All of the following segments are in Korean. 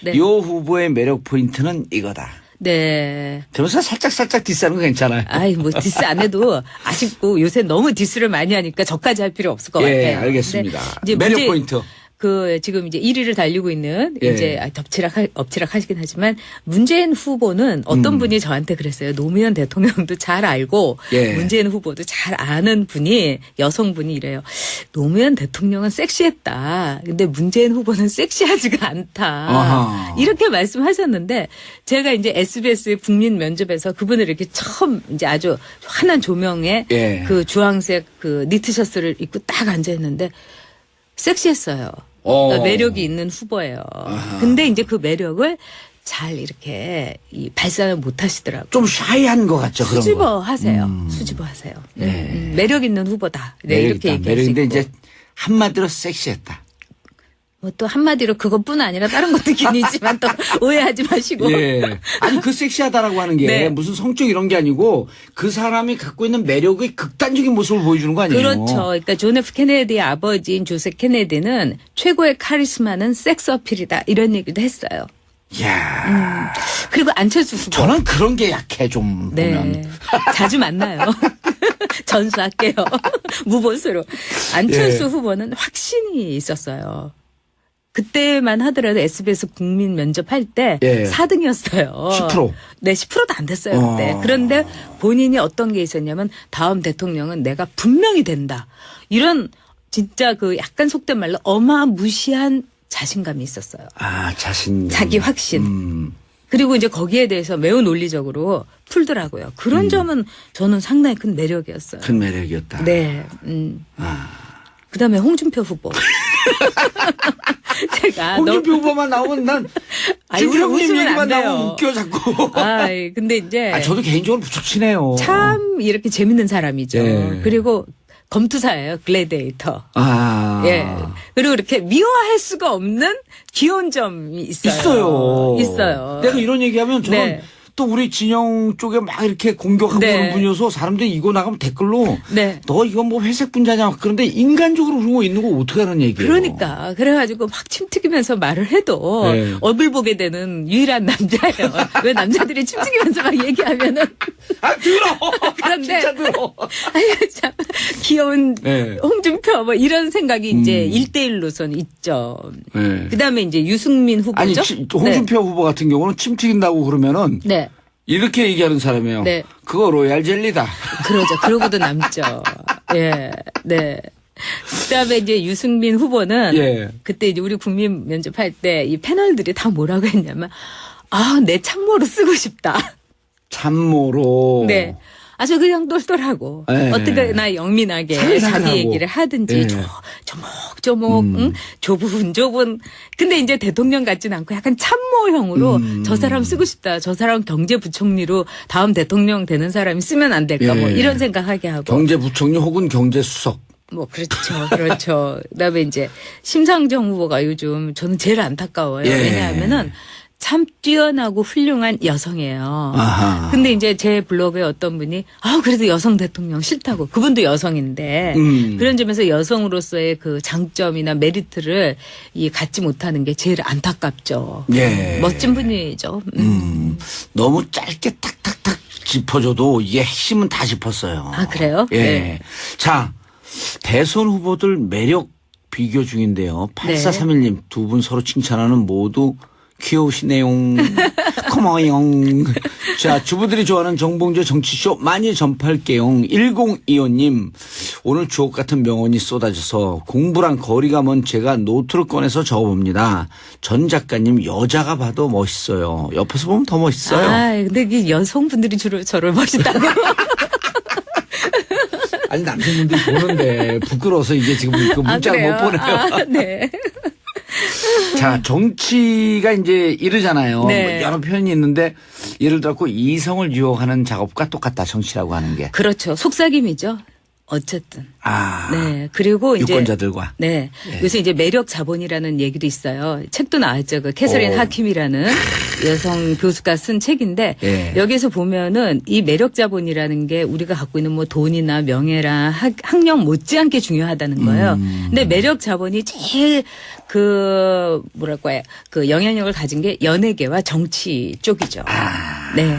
네. 이 후보의 매력 포인트는 이거다. 네. 그러면서 살짝 디스하는 거 괜찮아요. 아이, 뭐, 디스 안 해도 아쉽고 요새 너무 디스를 많이 하니까 저까지 할 필요 없을 것 예, 같아요. 알겠습니다. 이제 매력 포인트. 지금 이제 1위를 달리고 있는, 예. 이제 엎치락 하시긴 하지만, 문재인 후보는 어떤 분이 저한테 그랬어요. 노무현 대통령도 잘 알고, 예. 문재인 후보도 잘 아는 분이, 여성분이 이래요. 노무현 대통령은 섹시했다. 근데 문재인 후보는 섹시하지가 않다. 아하. 이렇게 말씀하셨는데, 제가 이제 SBS 국민 면접에서 그분을 이렇게 처음 이제 아주 환한 조명에 예. 그 주황색 그 니트 셔츠를 입고 딱 앉아있는데, 섹시했어요. 매력이 있는 후보예요. 근데 이제 그 매력을 잘 이렇게 발산을 못 하시더라고요. 좀 샤이한 것 같죠, 그런 거. 수줍어 하세요. 수줍어 하세요. 네. 매력 있는 후보다. 네, 이렇게 얘기할 수 매력인데 있고. 이제 한마디로 섹시했다. 뭐 또 한마디로 그것뿐 아니라 다른 것도 기니지만 또 오해하지 마시고. 예. 아니, 그 섹시하다라고 하는 게 네. 무슨 성적 이런 게 아니고 그 사람이 갖고 있는 매력의 극단적인 모습을 보여주는 거 아니에요? 그렇죠. 그러니까 존 F 케네디의 아버지인 조셉 케네디는 최고의 카리스마는 섹스 어필이다. 이런 얘기도 했어요. 이야. 그리고 안철수 후보. 저는 그런 게 약해, 좀 네. 보면. 자주 만나요. 전수할게요. 무보수로. 안철수 예. 후보는 확신이 있었어요. 그때만 하더라도 SBS 국민 면접할 때 예. 4등이었어요. 10%? 네, 10%도 안 됐어요, 그때. 그런데 본인이 어떤 게 있었냐면 다음 대통령은 내가 분명히 된다. 이런 진짜 그 약간 속된 말로 어마무시한 자신감이 있었어요. 아, 자신감. 자기 확신. 그리고 이제 거기에 대해서 매우 논리적으로 풀더라고요. 그런 점은 저는 상당히 큰 매력이었어요. 큰 매력이었다. 네. 그다음에 홍준표 후보. 제가 홍준표 후보만 나오면 난 아이, 주병님 웃으면 안 얘기만 돼요. 나오면 웃겨 자꾸. 근데 이제 아, 저도 개인적으로 무척 친해요. 참 이렇게 재밌는 사람이죠. 예. 그리고 검투사예요. 글래디에이터. 아. 예. 그리고 이렇게 미워할 수가 없는 귀여운 점이 있어요. 있어요. 내가 이런 얘기하면 저는 네. 또 우리 진영 쪽에 막 이렇게 공격하고 네. 그런 분이어서 사람들이 이거 나가면 댓글로 네. 너 이건 뭐 회색 분자냐 그런데 인간적으로 그러고 있는 거 어떻게 하는 얘기예요? 그러니까 그래가지고 막 침튀기면서 말을 해도 네. 얼굴 보게 되는 유일한 남자예요. 왜 남자들이 침튀기면서 막 얘기하면은 아 들어. 그런데 진짜 들어. 아유 참 귀여운 네. 홍준표 뭐 이런 생각이 이제 1대1로선 있죠. 네. 그다음에 이제 유승민 후보죠. 아니 홍준표 후보 같은 경우는 침 튀긴다고 그러면은 네. 이렇게 얘기하는 사람이에요. 네. 그거 로얄 젤리다. 그러죠. 그러고도 남죠. 예. 네. 그다음에 이제 유승민 후보는 예. 그때 이제 우리 국민 면접할 때 이 패널들이 다 뭐라고 했냐면 내 참모로 쓰고 싶다. 참모로. 네. 아주 그냥 똘똘하고 네. 어떻게나 영민하게 살살하고. 자기 얘기를 하든지 네. 조목조목 좁은 근데 이제 대통령 같지는 않고 약간 참모형으로 저 사람 쓰고 싶다. 저 사람 경제부총리로 다음 대통령 되는 사람이 쓰면 안 될까 뭐 예. 이런 생각하게 하고 경제부총리 혹은 경제수석. 뭐 그렇죠. 그다음에 이제 심상정 후보가 요즘 저는 제일 안타까워요. 예. 왜냐하면은 참 뛰어나고 훌륭한 여성이에요. 아하. 근데 이제 제 블로그에 어떤 분이 그래도 여성 대통령 싫다고. 그분도 여성인데 그런 점에서 여성으로서의 그 장점이나 메리트를 갖지 못하는 게 제일 안타깝죠. 예. 멋진 분이죠. 너무 짧게 탁탁탁 짚어줘도 이게 핵심은 다 짚었어요. 아, 그래요? 예. 네. 자, 대선 후보들 매력 비교 중인데요. 8431님 두 분 서로 칭찬하는 모두 귀여우시네요. 고마워요. 자, 주부들이 좋아하는 정봉재 정치쇼 많이 전파할게요. 1025님 오늘 주옥 같은 명언이 쏟아져서 공부랑 거리가 먼 제가 노트를 꺼내서 적어봅니다. 전 작가님 여자가 봐도 멋있어요. 옆에서 보면 더 멋있어요. 근데 이 여성분들이 주로 저를 멋있다고. 아니 남성분들이 보는데 부끄러워서 이게 지금 그 문자를 그래요? 못 보내요. 네. 자, 정치가 이제 이러잖아요. 네. 뭐 여러 표현이 있는데 예를 들어 이성을 유혹하는 작업과 똑같다. 정치라고 하는 게. 그렇죠. 속삭임이죠. 어쨌든. 아. 네. 그리고 이제 유권자들과. 네. 요새 이제 매력 자본이라는 얘기도 있어요. 책도 나왔죠. 그 캐서린 하킴이라는 여성 교수가 쓴 책인데 예. 여기에서 보면은 이 매력 자본이라는 게 우리가 갖고 있는 뭐 돈이나 명예랑 학력 못지않게 중요하다는 거예요. 근데 매력 자본이 제일 그 뭐랄까요? 그 영향력을 가진 게 연예계와 정치 쪽이죠. 네.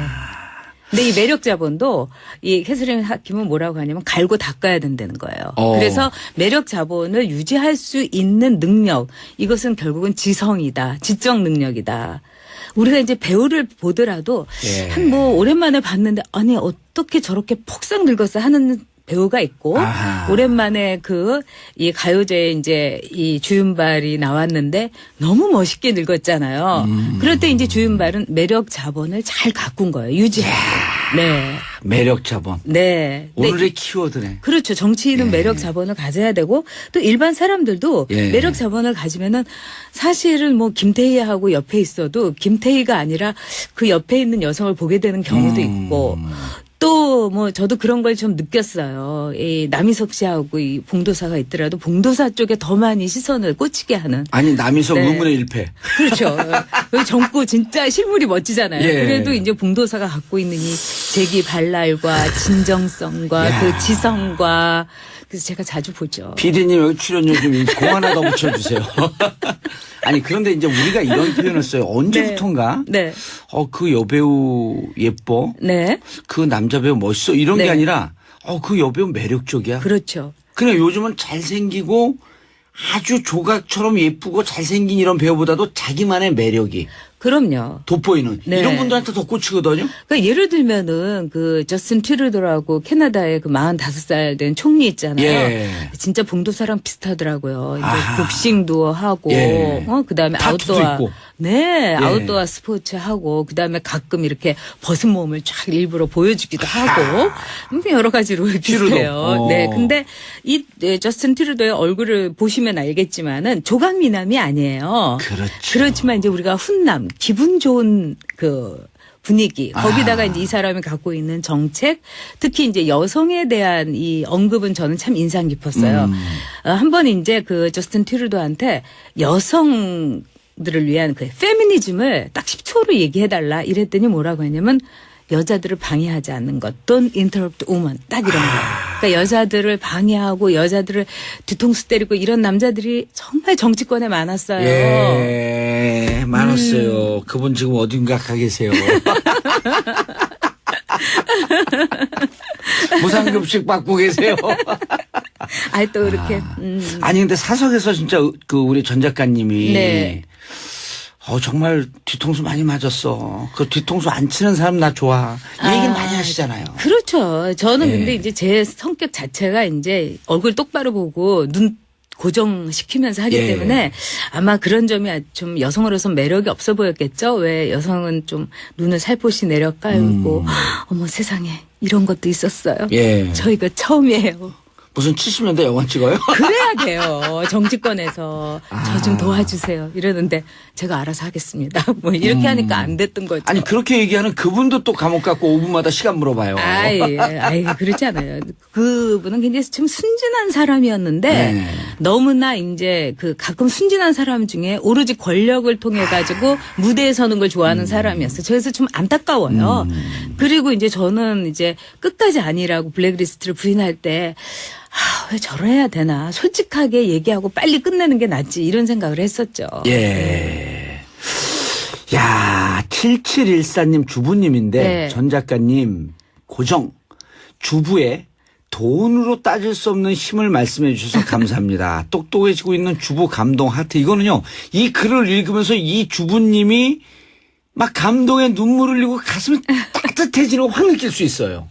근데 이 매력 자본도 이 캐서린 하킴은 뭐라고 하냐면 갈고 닦아야 된다는 거예요. 그래서 매력 자본을 유지할 수 있는 능력, 이것은 결국은 지성이다. 지적 능력이다. 우리가 이제 배우를 보더라도 예. 한 뭐 오랜만에 봤는데 아니 어떻게 저렇게 폭삭 늙었어 하는 배우가 있고 아하. 오랜만에 그 이 가요제에 이제 이 주윤발이 나왔는데 너무 멋있게 늙었잖아요. 그럴 때 이제 주윤발은 매력 자본을 잘 가꾼 거예요. 유지하고. 네. 매력 자본. 네. 오늘의 키워드네. 그렇죠. 정치인은 예. 매력 자본을 가져야 되고 또 일반 사람들도 예. 매력 자본을 가지면은 사실은 뭐 김태희하고 옆에 있어도 김태희가 아니라 그 옆에 있는 여성을 보게 되는 경우도 있고 또 뭐 저도 그런 걸 좀 느꼈어요. 이 남희석 씨하고 이 봉도사가 있더라도 봉도사 쪽에 더 많이 시선을 꽂히게 하는. 아니 남희석 네. 의문의 일패. 그렇죠. 여기 젊고 진짜 실물이 멋지잖아요. 예. 그래도 이제 봉도사가 갖고 있는 이 재기 발랄과 진정성과 야. 그 지성과 그래서 제가 자주 보죠. PD님 여기 출연료 좀 공 하나 더 붙여주세요. 아니 그런데 이제 우리가 이런 표현을 써요. 언제부턴가? 네. 그 여배우 예뻐. 네. 그 남자 배우 멋있어. 이런 네. 게 아니라 그 여배우 매력적이야. 그렇죠. 그냥 요즘은 잘생기고 아주 조각처럼 예쁘고 잘생긴 이런 배우보다도 자기만의 매력이 그럼요. 돋보이는 네. 이런 분들한테 더 꽂히거든요. 그러니까 예를 들면은 그 저스틴 트루도라고 캐나다의 그 45살 된 총리 있잖아요. 예. 진짜 봉도사랑 비슷하더라고요. 이제 아하. 복싱도 하고, 예. 그다음에 타투도 아웃도어, 있고. 네, 예. 아웃도어 스포츠 하고, 그다음에 가끔 이렇게 벗은 몸을 쫙 일부러 보여주기도 하고, 여러 가지로 비슷해요. 네, 근데 이 저스틴 트루도의 얼굴을 보시면 알겠지만은 조각미남이 아니에요. 그렇죠. 그렇지만 이제 우리가 훈남, 기분 좋은 그 분위기, 거기다가 이제 이 사람이 갖고 있는 정책, 특히 이제 여성에 대한 이 언급은 저는 참 인상 깊었어요. 한 번 이제 그 저스틴 트루도한테 여성들을 위한 그 페미니즘을 딱 10초로 얘기해달라 이랬더니 뭐라고 했냐면 여자들을 방해하지 않는 것, don't interrupt women, 딱 이런 거. 그러니까 여자들을 방해하고 여자들을 뒤통수 때리고 이런 남자들이 정말 정치권에 많았어요. 예, 많았어요. 그분 지금 어딘가 가 계세요. 무상급식 받고 계세요. 아이 또 이렇게 아니 근데 사석에서 진짜 그 우리 전 작가님이 네. 정말 뒤통수 많이 맞았어. 그 뒤통수 안 치는 사람 나 좋아. 이 얘기는 많이 하시잖아요. 그렇죠. 저는 예. 근데 이제 제 성격 자체가 이제 얼굴 똑바로 보고 눈 고정시키면서 하기 예. 때문에 아마 그런 점이 좀 여성으로서 매력이 없어 보였겠죠. 왜 여성은 좀 눈을 살포시 내려 깔고 어머 세상에 이런 것도 있었어요. 예. 저 이거 처음이에요. 무슨 70년대 영화 찍어요? 그래야 돼요. 정치권에서 저 좀 도와주세요. 이러는데 제가 알아서 하겠습니다. 뭐 이렇게 하니까 안 됐던 거죠. 아니 그렇게 얘기하는 그분도 또 감옥 갔고 5분마다 시간 물어봐요. 아이, 그렇지 않아요. 그분은 굉장히 좀 순진한 사람이었는데 네. 너무나 이제 그 가끔 순진한 사람 중에 오로지 권력을 통해 가지고 무대에 서는 걸 좋아하는 사람이었어요. 그래서 좀 안타까워요. 그리고 이제 저는 이제 끝까지 아니라고 블랙리스트를 부인할 때 왜 저래야 되나. 솔직하게 얘기하고 빨리 끝내는 게 낫지. 이런 생각을 했었죠. 예. 야, 7714님 주부님인데 네. 전 작가님 고정 주부의 돈으로 따질 수 없는 힘을 말씀해 주셔서 감사합니다. 똑똑해지고 있는 주부 감동 하트. 이거는요. 이 글을 읽으면서 이 주부님이 막 감동에 눈물을 흘리고 가슴이 따뜻해지는 걸 확 느낄 수 있어요.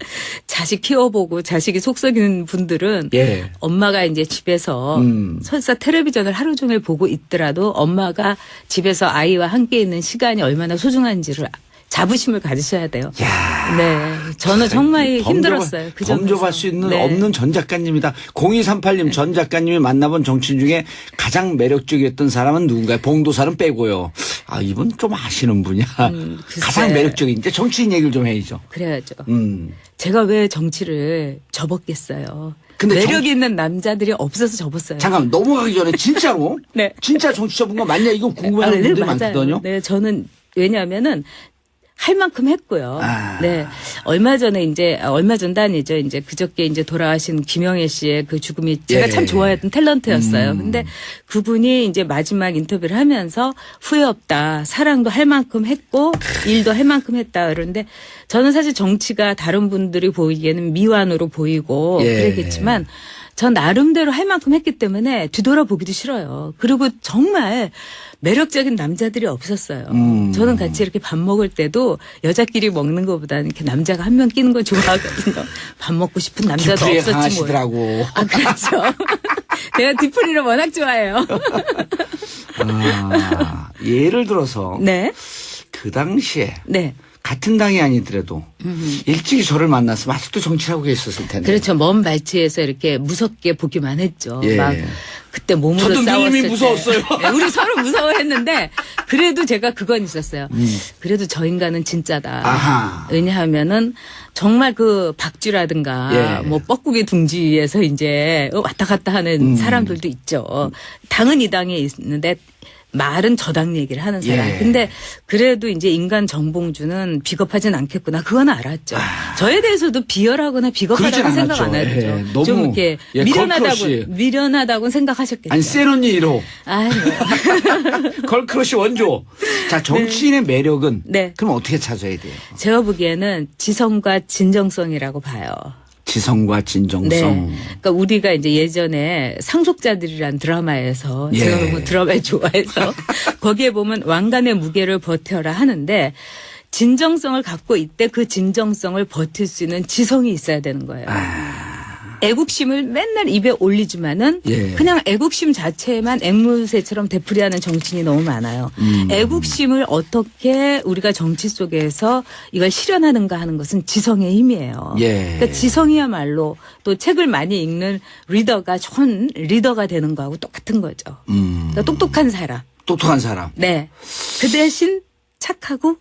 자식 키워보고 자식이 속썩이는 분들은 예. 엄마가 이제 집에서 설사 텔레비전을 하루 종일 보고 있더라도 엄마가 집에서 아이와 함께 있는 시간이 얼마나 소중한지를 자부심을 가지셔야 돼요. 야. 네. 저는 정말 힘들었어요. 그 점에서. 범접할 수 있는 네. 없는 전 작가님이다. 0238님 전 작가님이 만나본 정치인 중에 가장 매력적이었던 사람은 누군가요? 봉도사는 빼고요. 이분 좀 아시는 분이야. 글쎄. 가장 매력적인. 이제 정치인 얘기를 좀 해야죠. 그래야죠. 음. 제가 왜 정치를 접었겠어요. 근데 매력 있는 남자들이 없어서 접었어요. 잠깐 넘어가기 전에 진짜로 네. 진짜 정치 접은 거 맞냐 이거 궁금해하는 네, 분들이 맞아요. 많거든요. 네, 저는 왜냐하면은 할 만큼 했고요. 네. 얼마 전도 아니죠. 이제 그저께 이제 돌아가신 김영애 씨의 그 죽음이 제가 참 좋아했던 탤런트였어요. 근데 그분이 이제 마지막 인터뷰를 하면서 후회 없다. 사랑도 할 만큼 했고 일도 할 만큼 했다. 그런데 저는 사실 정치가 다른 분들이 보이기에는 미완으로 보이고 그랬겠지만 전 나름대로 할 만큼 했기 때문에 뒤돌아보기도 싫어요. 그리고 정말 매력적인 남자들이 없었어요. 저는 같이 이렇게 밥 먹을 때도 여자끼리 먹는 것보다는 이렇게 남자가 한 명 끼는 걸 좋아하거든요. 밥 먹고 싶은 남자도 없었지 강하시더라고. 아, 그렇죠. 제가 뒤풀이를 워낙 좋아해요. 예를 들어서 네. 그 당시에 네. 같은 당이 아니더라도 일찍이 저를 만났으면 아직도 정치하고 계셨을 텐데. 그렇죠. 먼 발치에서 이렇게 무섭게 보기만 했죠. 예. 막 그때 몸으로 저도 싸웠을 누님이 때. 무서웠어요. 네, 우리 서로 무서워했는데 그래도 제가 그건 있었어요. 그래도 저 인간은 진짜다. 아하. 왜냐하면은 정말 그 박쥐라든가 예. 뭐 뻐꾸기 둥지에서 이제 왔다 갔다 하는 사람들도 있죠. 당은 이 당에 있는데 말은 저 당 얘기를 하는 사람. 예. 근데 그래도 이제 인간 정봉주는 비겁하진 않겠구나. 그건 알았죠. 저에 대해서도 비열하거나 비겁하다고 그러진 생각 안 않았죠. 하죠. 예, 너무 좀 이렇게 예, 미련하다고 생각하셨겠죠. 아니 세런니로 아유. 걸크러쉬 원조. 자 정치인의 매력은 네. 그럼 어떻게 찾아야 돼요? 제가 보기에는 지성과 진정성이라고 봐요. 지성과 진정성. 네. 그러니까 우리가 이제 예전에 상속자들이란 드라마에서 제가 너무 드라마를 좋아해서 거기에 보면 왕관의 무게를 버텨라 하는데 진정성을 갖고 있대 그 진정성을 버틸 수 있는 지성이 있어야 되는 거예요. 애국심을 맨날 입에 올리지만은 그냥 애국심 자체에만 앵무새처럼 되풀이하는 정치인이 너무 많아요. 애국심을 어떻게 우리가 정치 속에서 이걸 실현하는가 하는 것은 지성의 힘이에요. 그러니까 지성이야말로 또 책을 많이 읽는 리더가 좋은 리더가 되는 거하고 똑같은 거죠. 그러니까 똑똑한 사람. 똑똑한 사람. 네. 그 대신 착하고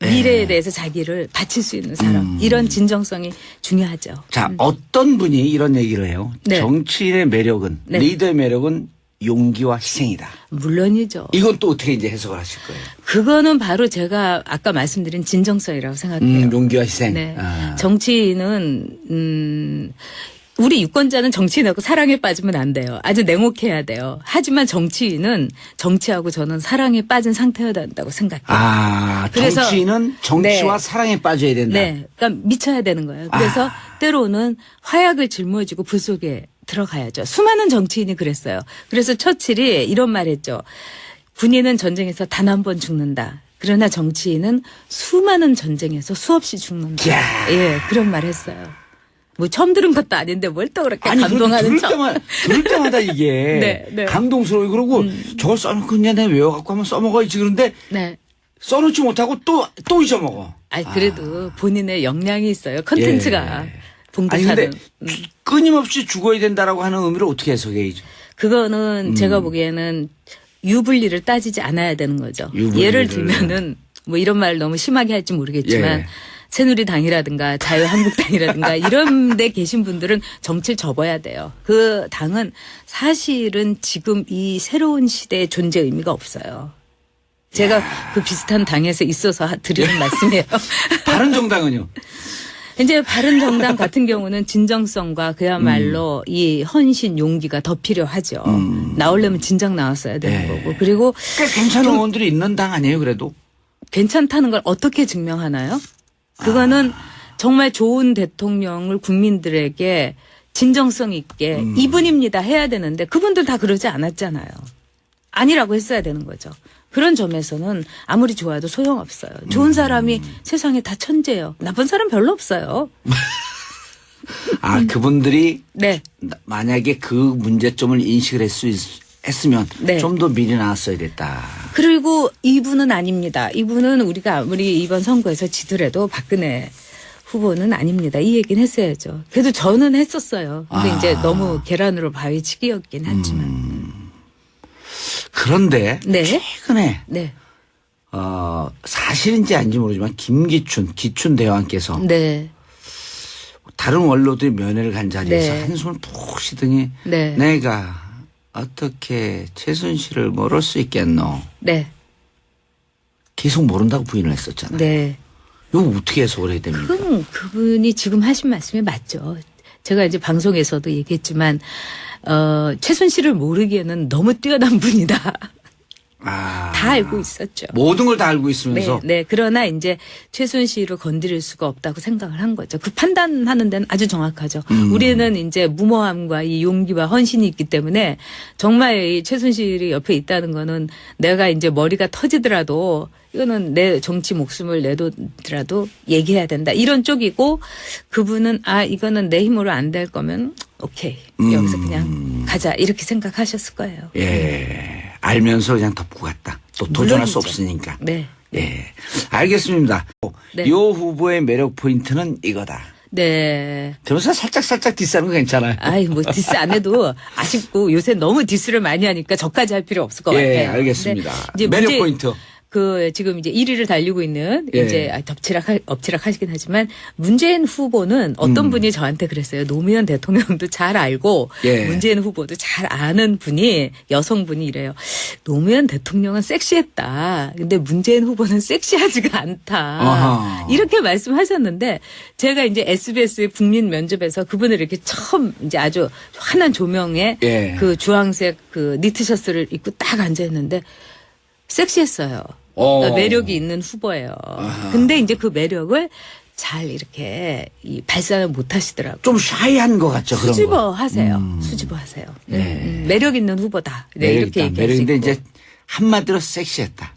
미래에 대해서 자기를 바칠 수 있는 사람. 이런 진정성이 중요하죠. 자, 어떤 분이 이런 얘기를 해요. 네. 정치인의 매력은, 네. 리더의 매력은 용기와 희생이다. 물론이죠. 이건 또 어떻게 이제 해석을 하실 거예요? 그거는 바로 제가 아까 말씀드린 진정성이라고 생각해요. 용기와 희생. 네. 정치인은 우리 유권자는 정치인하고 사랑에 빠지면 안 돼요. 아주 냉혹해야 돼요. 하지만 정치인은 정치하고 저는 사랑에 빠진 상태여야 된다고 생각해요. 그래서 정치인은 정치와 사랑에 빠져야 된다. 네. 그러니까 미쳐야 되는 거예요. 그래서 때로는 화약을 짊어지고 불 속에 들어가야죠. 수많은 정치인이 그랬어요. 그래서 처칠이 이런 말 했죠. 군인은 전쟁에서 단 한 번 죽는다. 그러나 정치인은 수많은 전쟁에서 수없이 죽는다. 예, 그런 말 했어요. 뭐 처음 들은 것도 아닌데 뭘 또 그렇게 감동하는 척. 들을 때마다 이게 네. 감동스러워. 그러고 저걸 써놓고 그냥 내가 외워갖고 한번 써먹어야지. 그런데 네. 써놓지 못하고 또 잊어먹어. 아니 그래도 본인의 역량이 있어요. 컨텐츠가 봉독하는. 아니 근데 끊임없이 죽어야 된다라고 하는 의미를 어떻게 해석해야죠? 그거는 제가 보기에는 유불리를 따지지 않아야 되는 거죠. 예를 들면은 뭐 이런 말 너무 심하게 할지 모르겠지만 새누리당이라든가 자유한국당이라든가 이런 데 계신 분들은 정치를 접어야 돼요. 그 당은 사실은 지금 이 새로운 시대의 존재 의미가 없어요. 제가 그 비슷한 당에서 있어서 드리는 말씀이에요. 바른정당은요? 이제 바른정당 같은 경우는 진정성과 그야말로 이 헌신 용기가 더 필요하죠. 나오려면 진작 나왔어야 되는 거고. 그리고 꽤 괜찮은 의원들이 있는 당 아니에요 그래도? 괜찮다는 걸 어떻게 증명하나요? 그거는 정말 좋은 대통령을 국민들에게 진정성 있게 이분입니다 해야 되는데 그분들 다 그러지 않았잖아요. 아니라고 했어야 되는 거죠. 그런 점에서는 아무리 좋아도 소용없어요. 좋은 사람이 세상에 다 천재예요. 나쁜 사람 별로 없어요. 그분들이 네. 만약에 그 문제점을 인식을 했으면 네. 좀 더 미리 나왔어야 됐다. 그리고 이분은 아닙니다. 이분은 우리가 아무리 이번 선거에서 지더라도 박근혜 후보는 아닙니다. 이 얘기는 했어야죠. 그래도 저는 했었어요. 근데 이제 너무 계란으로 바위 치기였긴 하지만. 그런데 최근에 사실인지 아닌지 모르지만 기춘 대왕께서 다른 원로들이 면회를 간 자리에서 한숨을 푹 쉬더니 내가 어떻게 최순실을 모를 수 있겠노? 계속 모른다고 부인을 했었잖아요. 네. 이거 어떻게 해석을 해야 됩니까? 그분이 지금 하신 말씀이 맞죠. 제가 이제 방송에서도 얘기했지만 최순실을 모르기에는 너무 뛰어난 분이다. 다 알고 있었죠. 모든 걸 다 알고 있으면서. 네. 그러나 이제 최순실을 건드릴 수가 없다고 생각을 한 거죠. 그 판단하는 데는 아주 정확하죠. 우리는 이제 무모함과 이 용기와 헌신이 있기 때문에 정말 이 최순실이 옆에 있다는 거는 내가 이제 머리가 터지더라도 이거는 내 정치 목숨을 내놓더라도 얘기해야 된다. 이런 쪽이고 그분은 이거는 내 힘으로 안 될 거면 오케이. 여기서 그냥 가자. 이렇게 생각하셨을 거예요. 예. 알면서 그냥 덮고 갔다. 또 도전할 수 없으니까. 네. 예. 알겠습니다. 네. 이 후보의 매력 포인트는 이거다. 네. 그러면서 살짝 디스하는 거 괜찮아요. 뭐 디스 안 해도 아쉽고 요새 너무 디스를 많이 하니까 저까지 할 필요 없을 것 같아요. 예, 알겠습니다. 이제 매력 포인트. 지금 이제 1위를 달리고 있는 예. 이제 엎치락 하시긴 하지만 문재인 후보는 어떤 분이 저한테 그랬어요. 노무현 대통령도 잘 알고 예. 문재인 후보도 잘 아는 분이 여성분이 이래요. 노무현 대통령은 섹시했다. 근데 문재인 후보는 섹시하지가 않다. 아하. 이렇게 말씀하셨는데 제가 이제 SBS 국민 면접에서 그분을 이렇게 처음 이제 아주 환한 조명에 예. 그 주황색 그 니트 셔츠를 입고 딱 앉아 있는데 섹시했어요. 그러니까 매력이 있는 후보예요. 근데 이제 그 매력을 잘 이렇게 발산을 못 하시더라고요. 좀 샤이한 것 같죠. 그런 거. 수집어 하세요. 수집어 하세요. 매력 있는 후보다. 네, 이렇게 얘기할 수 매력인데 있고. 이제 한마디로 섹시했다.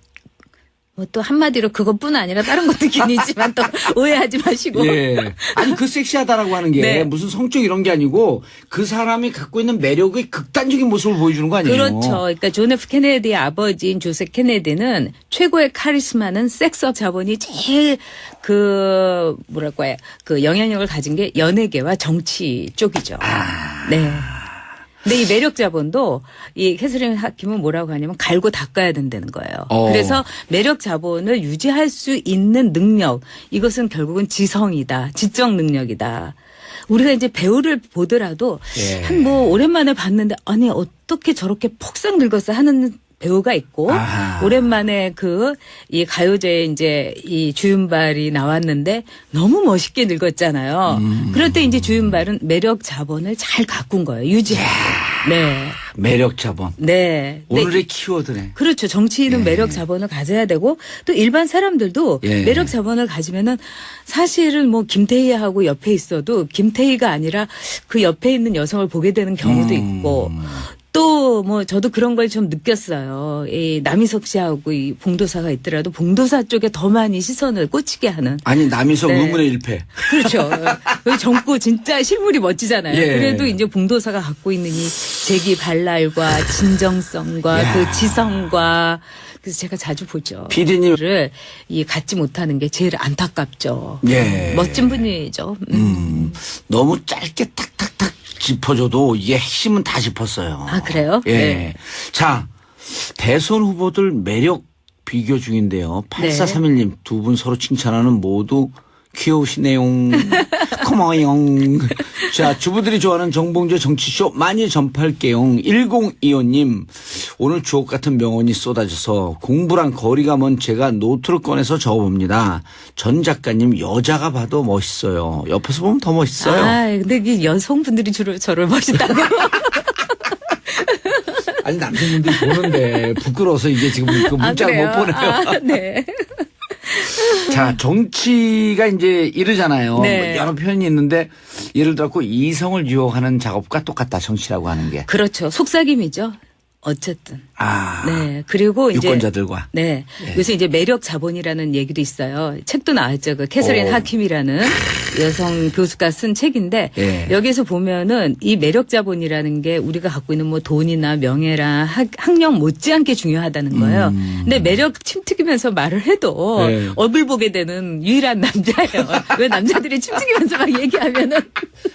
뭐 또 한마디로 그것뿐 아니라 다른 것도 기니지만 또 오해하지 마시고. 예. 아니 그 섹시하다라고 하는 게 네. 무슨 성적 이런 게 아니고 그 사람이 갖고 있는 매력의 극단적인 모습을 보여주는 거 아니에요? 그렇죠. 그러니까 존 F 케네디의 아버지인 조셉 케네디는 최고의 카리스마는 섹스업 자본이 제일 그 영향력을 가진 게 연예계와 정치 쪽이죠. 네. 근데 이 매력 자본도 이 캐서린 하킴은 뭐라고 하냐면 갈고 닦아야 된다는 거예요. 그래서 매력 자본을 유지할 수 있는 능력, 이것은 결국은 지성이다. 지적 능력이다. 우리가 이제 배우를 보더라도 예. 한 뭐 오랜만에 봤는데 아니 어떻게 저렇게 폭삭 늙었어 하는 배우가 있고 오랜만에 이 가요제에 이제 이 주윤발이 나왔는데 너무 멋있게 늙었잖아요. 그럴 때 이제 주윤발은 매력 자본을 잘 가꾼 거예요. 유지하고. 네. 매력 자본. 네. 오늘의 키워드네. 그렇죠. 정치인은 매력 자본을 가져야 되고 또 일반 사람들도 매력 자본을 가지면은 사실은 뭐 김태희하고 옆에 있어도 김태희가 아니라 그 옆에 있는 여성을 보게 되는 경우도 있고 또 뭐 저도 그런 걸 좀 느꼈어요. 이 남희석 씨하고 이 봉도사가 있더라도 봉도사 쪽에 더 많이 시선을 꽂히게 하는. 아니 남희석 네. 의문의 일패. 그렇죠. 그 젊고 진짜 실물이 멋지잖아요. 예. 그래도 이제 봉도사가 갖고 있는 이 재기 발랄과 진정성과 야. 그 지성과 그래서 제가 자주 보죠. PD님을 갖지 못하는 게 제일 안타깝죠. 예. 멋진 분이죠. 너무 짧게 탁탁탁 짚어줘도 이게 핵심은 다 짚었어요. 아, 그래요? 예. 네. 자, 대선 후보들 매력 비교 중인데요. 8431님 두 분 서로 칭찬하는 모두 귀여우시네요. 고마워요. 자, 주부들이 좋아하는 정봉재 정치쇼 많이 전파할게요. 1025님 오늘 주옥 같은 명언이 쏟아져서 공부랑 거리가 먼 제가 노트를 꺼내서 적어봅니다. 전 작가님 여자가 봐도 멋있어요. 옆에서 보면 더 멋있어요. 근데 이 여성분들이 주로 저를 멋있다고. 아니 남성분들이 보는데 부끄러워서 이게 지금 그 문자 못 보내요. 네. 자, 정치가 이제 이러잖아요. 네. 뭐 여러 표현이 있는데 예를 들어 이성을 유혹하는 작업과 똑같다. 정치라고 하는 게. 그렇죠. 속삭임이죠. 어쨌든. 아. 네. 그리고 이제 유권자들과. 네. 요새 이제 매력 자본이라는 얘기도 있어요. 책도 나왔죠. 그 캐서린 하킴이라는 여성 교수가 쓴 책인데 예. 여기서 보면은 이 매력 자본이라는 게 우리가 갖고 있는 뭐 돈이나 명예랑 학력 못지않게 중요하다는 거예요. 근데 매력 침튀기면서 말을 해도 예. 얼굴 보게 되는 유일한 남자예요. 왜 남자들이 침튀기면서 막 얘기하면은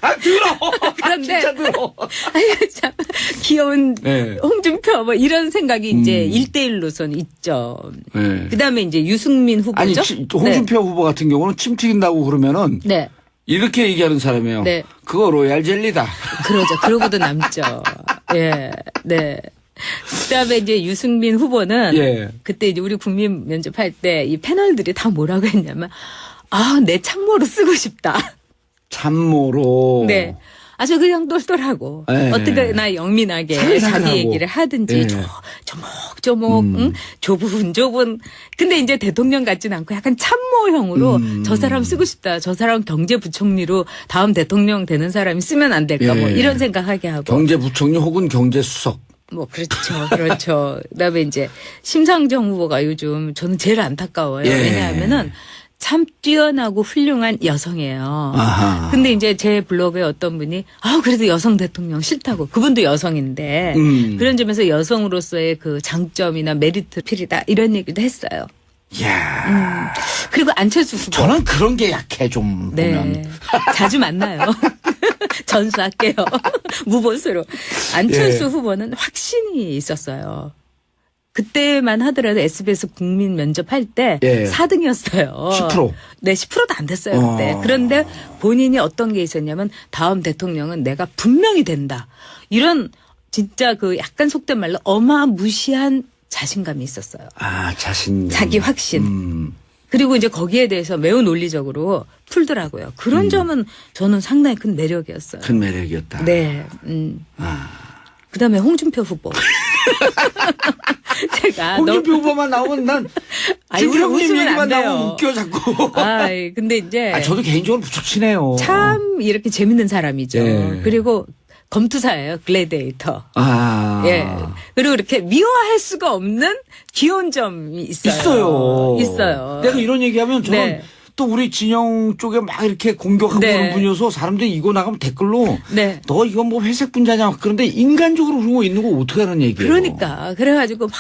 아, 들어! 그런데 진짜 들어! 아유, 참 귀여운 네. 홍준표 뭐 이런 생각이 이제 1대1로선 있죠. 네. 그다음에 이제 유승민 후보죠. 아니, 홍준표 후보 같은 경우는 침 튀긴다고 그러면은 네. 이렇게 얘기하는 사람이에요. 네. 그거 로얄 젤리다. 그러죠. 그러고도 남죠. 예. 네. 그다음에 이제 유승민 후보는 예. 그때 이제 우리 국민 면접할 때 이 패널들이 다 뭐라고 했냐면 내 참모로 쓰고 싶다. 참모로. 네. 아주 그냥 똘똘하고 예. 어떻게나 영민하게 살살하고. 자기 얘기를 하든지 예. 조목조목 응? 좁은 근데 이제 대통령 같진 않고 약간 참모형으로 저 사람 쓰고 싶다. 저 사람 경제부총리로 다음 대통령 되는 사람이 쓰면 안 될까 뭐 예. 이런 생각하게 하고 경제부총리 혹은 경제수석. 뭐 그렇죠. 그다음에 이제 심상정 후보가 요즘 저는 제일 안타까워요. 예. 왜냐하면은 참 뛰어나고 훌륭한 여성이에요. 아하. 근데 이제 제 블로그에 어떤 분이 그래도 여성 대통령 싫다고. 그분도 여성인데 그런 점에서 여성으로서의 그 장점이나 메리트 필이다 이런 얘기도 했어요. 이야. 그리고 안철수 후보. 저는 그런 게 약해 좀 네. 보면. 자주 만나요. 전수할게요. 무보수로. 안철수 예. 후보는 확신이 있었어요. 그때만 하더라도 SBS 국민 면접할 때 예. 4등이었어요. 10%? 네, 10%도 안 됐어요, 그때. 그런데 본인이 어떤 게 있었냐면 다음 대통령은 내가 분명히 된다. 이런 진짜 그 약간 속된 말로 어마무시한 자신감이 있었어요. 자신감. 자기 확신. 그리고 이제 거기에 대해서 매우 논리적으로 풀더라고요. 그런 점은 저는 상당히 큰 매력이었어요. 큰 매력이었다. 네. 그다음에 홍준표 후보. 제가 홍준표 후보만 나오면 난 아니, 우리 김형님 웃으면 얘기만 안 돼요. 나오면 웃겨 자꾸. 근데 이제 저도 개인적으로 무척 친해요. 참 이렇게 재밌는 사람이죠. 예. 그리고 검투사예요. 글래디에이터. 아. 예. 그리고 이렇게 미워할 수가 없는 귀여운 점이 있어요. 있어요. 내가 이런 얘기하면 저는 네. 또 우리 진영 쪽에 막 이렇게 공격하고 네. 그런 분이어서 사람들이 이거 나가면 댓글로 네. 너 이건 뭐 회색 분자냐 그런데 인간적으로 그러고 있는 거 어떻게 하는 얘기예요? 그러니까 그래가지고 막